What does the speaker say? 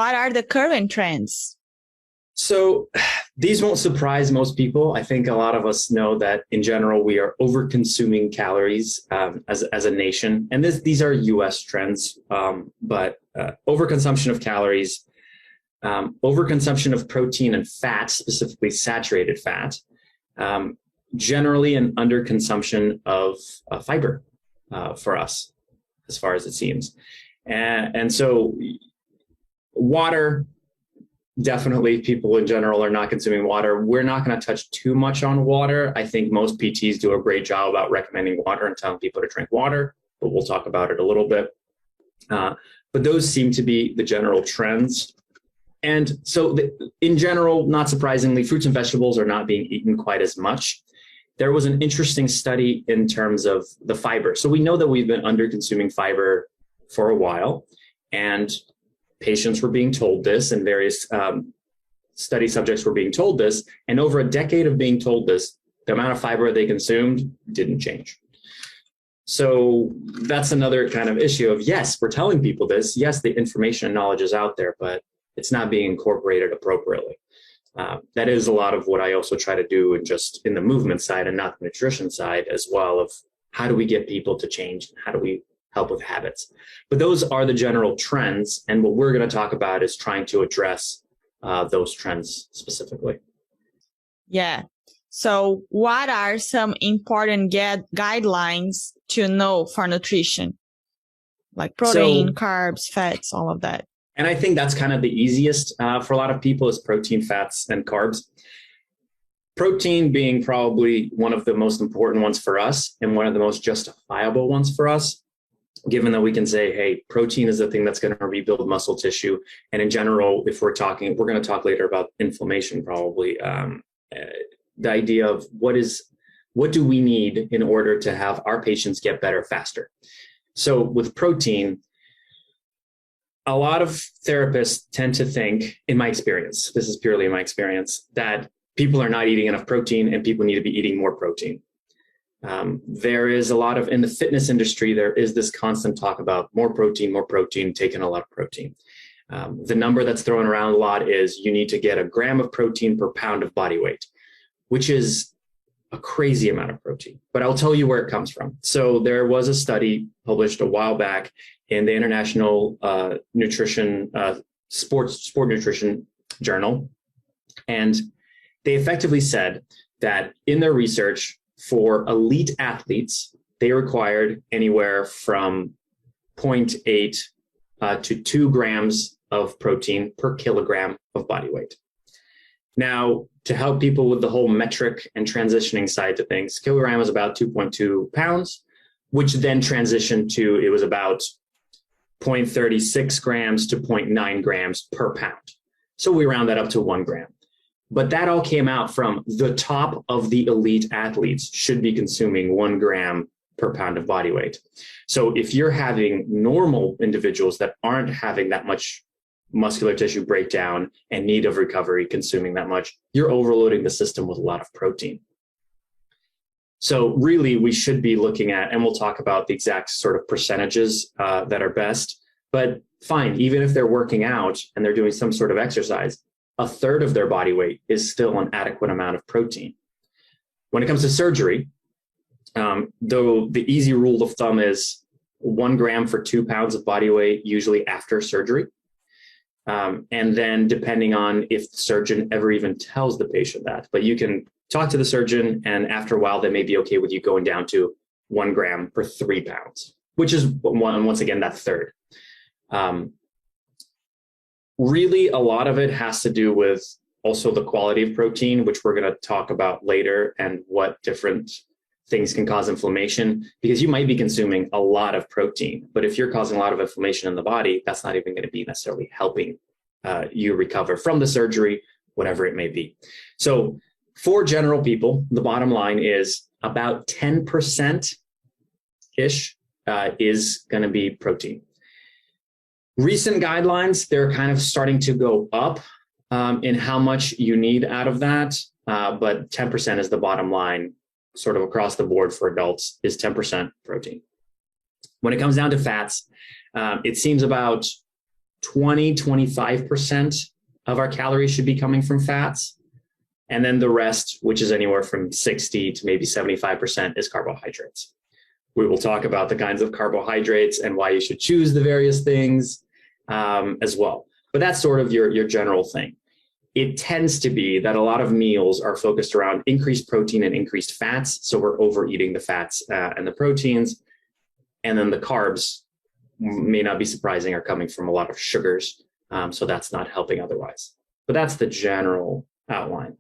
What are the current trends? So these won't surprise most people. I think a lot of us know that in general, we are over-consuming calories as a nation. And these are US trends, but overconsumption of calories, overconsumption of protein and fat, specifically saturated fat, generally an underconsumption of fiber for us, as far as it seems. And so water, definitely people in general are not consuming water. We're not going to touch too much on water. I think most PTs do a great job about recommending water and telling people to drink water, but we'll talk about it a little bit. But those seem to be the general trends. And so in general, not surprisingly, fruits and vegetables are not being eaten quite as much. There was an interesting study in terms of the fiber. So we know that we've been under consuming fiber for a while, and patients were being told this, and various study subjects were being told this, and over a decade of being told this, the amount of fiber they consumed didn't change. So that's another kind of issue of, yes, we're telling people this, yes, the information and knowledge is out there, but it's not being incorporated appropriately. That is a lot of what I also try to do in the movement side and not the nutrition side as well, of how do we get people to change, and how do we help with habits. But those are the general trends, and what we're going to talk about is trying to address those trends specifically. Yeah. So what are some important guidelines to know for nutrition? Like protein, carbs, fats, all of that. And I think that's kind of the easiest for a lot of people, is protein, fats, and carbs. Protein being probably one of the most important ones for us and one of the most justifiable ones for us, given that we can say, hey, protein is the thing that's going to rebuild muscle tissue. And in general, if we're going to talk later about inflammation, probably the idea of what do we need in order to have our patients get better faster. So with protein, a lot of therapists tend to think, in my experience, this is purely in my experience, that people are not eating enough protein and people need to be eating more protein. There is a lot of, in the fitness industry, there is this constant talk about more protein, taking a lot of protein. The number that's thrown around a lot is you need to get a gram of protein per pound of body weight, which is a crazy amount of protein. But I'll tell you where it comes from. So there was a study published a while back in the International Sport Nutrition Journal. And they effectively said that in their research, for elite athletes, they required anywhere from 0.8 to 2 grams of protein per kilogram of body weight. Now, to help people with the whole metric and transitioning side to things, kilogram was about 2.2 pounds, which then transitioned to, it was about 0.36 grams to 0.9 grams per pound. So we round that up to 1 gram. But that all came out from the top of the elite athletes should be consuming 1 gram per pound of body weight. So if you're having normal individuals that aren't having that much muscular tissue breakdown and need of recovery consuming that much, you're overloading the system with a lot of protein. So really we should be looking at, and we'll talk about the exact sort of percentages that are best, but fine, even if they're working out and they're doing some sort of exercise, 1/3 of their body weight is still an adequate amount of protein. When it comes to surgery, though the easy rule of thumb is 1 gram for 2 pounds of body weight, usually after surgery. And then depending on if the surgeon ever even tells the patient that, but you can talk to the surgeon and after a while, they may be okay with you going down to 1 gram per 3 pounds, which is once again, that third. Really, a lot of it has to do with also the quality of protein, which we're going to talk about later, and what different things can cause inflammation, because you might be consuming a lot of protein, but if you're causing a lot of inflammation in the body, that's not even going to be necessarily helping you recover from the surgery, whatever it may be. So for general people, the bottom line is about 10%-ish is going to be protein. Recent guidelines, they're kind of starting to go up in how much you need out of that, but 10% is the bottom line, sort of across the board for adults, is 10% protein. When it comes down to fats, it seems about 25% of our calories should be coming from fats. And then the rest, which is anywhere from 60 to maybe 75%, is carbohydrates. We will talk about the kinds of carbohydrates and why you should choose the various things as well. But that's sort of your general thing. It tends to be that a lot of meals are focused around increased protein and increased fats. So we're overeating the fats and the proteins. And then the carbs, may not be surprising, are coming from a lot of sugars. So that's not helping otherwise. But that's the general outline.